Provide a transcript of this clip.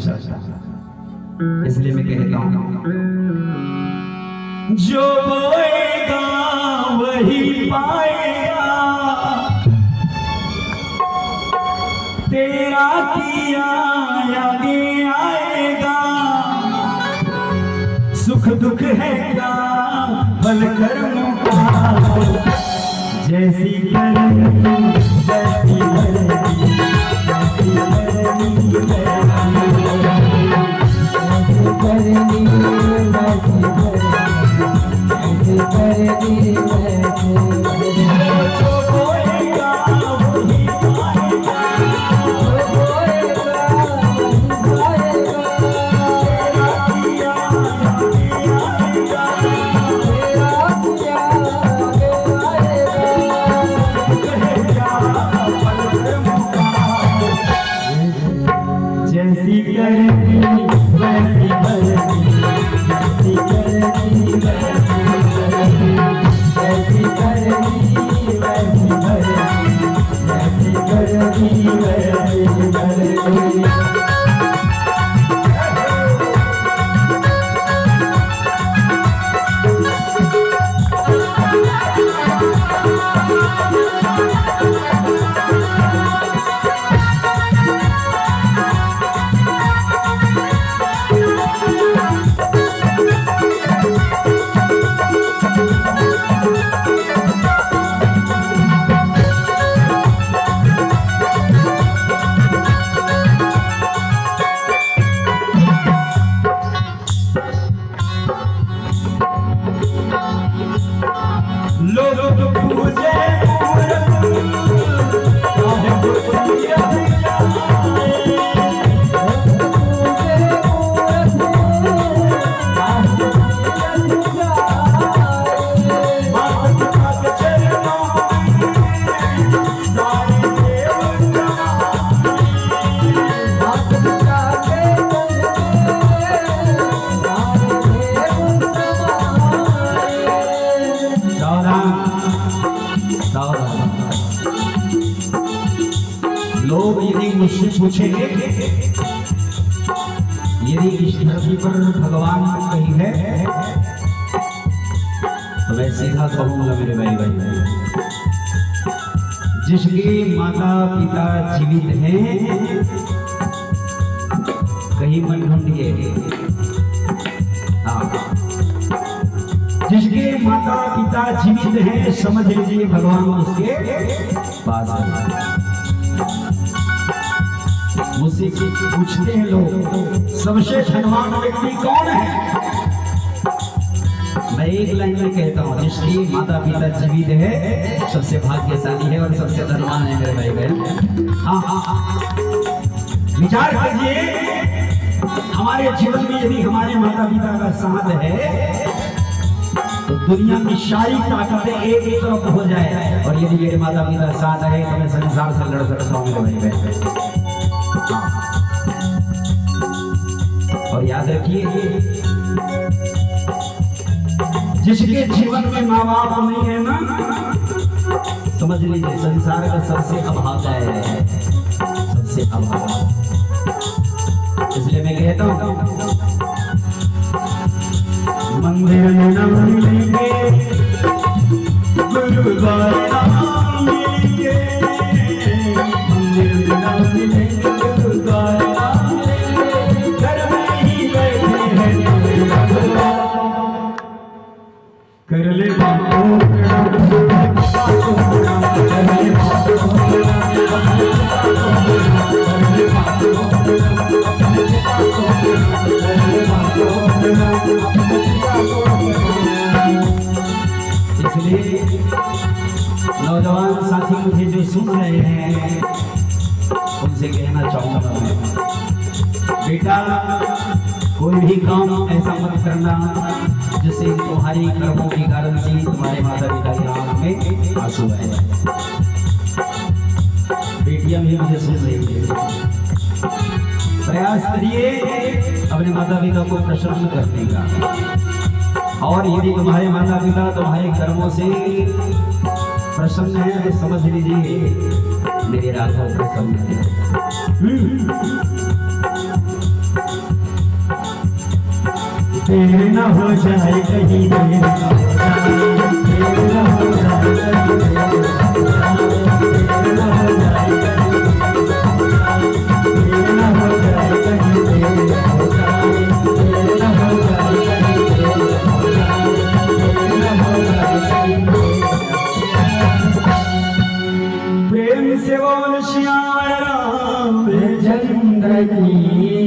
भाषा था, इसलिए मैं कहता हूँ जो बोएगा वही पाएगा, तेरा किया आगे आएगा, सुख दुख है क्या भल कर्मों का, जैसी करनी वैसी भरनी, जैसी करनी वैसी लोग यदि मुझसे पूछेंगे यदि इस धरती पर भगवान कहीं है तो मैं सीधा कहूंगा मेरे भाई भाई जिसके माता पिता जीवित हैं कहीं मन ढूंढिए, जिसके माता पिता जीवित हैं समझ लीजिए भगवान उसके पास है। मुझसे पूछते हैं लोग सबसे धनवान व्यक्ति कौन है, मैं एक लाइन में कहता हूँ जिसकी माता पिता जीवित है सबसे भाग्यशाली है और सबसे धनवान है मेरे भाई बहन। हाँ, विचार कीजिए हमारे जीवन में यदि हमारे माता पिता का साथ है तो दुनिया की सारी ताकतें एक तरफ हो जाए, और यदि मेरे माता पिता साथ है तो मैं संसार से लड़ सकता हूँ मेरे भाई बहन। और याद रखिए जिसके जीवन में माँ बाप नहीं है ना समझ लीजिए संसार का सबसे अभागा है, सबसे अभागा। इसलिए मैं कहता हूँ मंदिर में न मिलेंगे गुरुद्वारा मिलेंगे, मंदिर में न मिलेंगे गुरुद्वारा मिलेंगे, घर में ही बैठे हैं कर ले बाबू इसलिए नौजवान साथी मुझे जो सुन रहे हैं उनसे कहना चाहूंगा मैं बेटा कोई भी काम ऐसा मत करना जिससे तुम्हारी कर्मों के कारण से तुम्हारे माता पिता की आंख में आंसू आए। बेटियां भी मुझे सुन रही है, प्रयास करिए अपने माता पिता को प्रसन्न करने का, और यदि तुम्हारे माता पिता तुम्हारे कर्मों से प्रसन्न है तो समझ लीजिए मेरे राघव प्रसन्न है। देर न हो जाए कहीं, देर न हो जाए, देर न हो जाए कहीं, देर न हो जाए कहीं, देर न हो जाए कहीं, देर न हो जाए, देर न हो जाए कहीं, देर न हो जाए, देर न हो जाए कहीं, प्रेम से बोल श्याम राम चंद्र की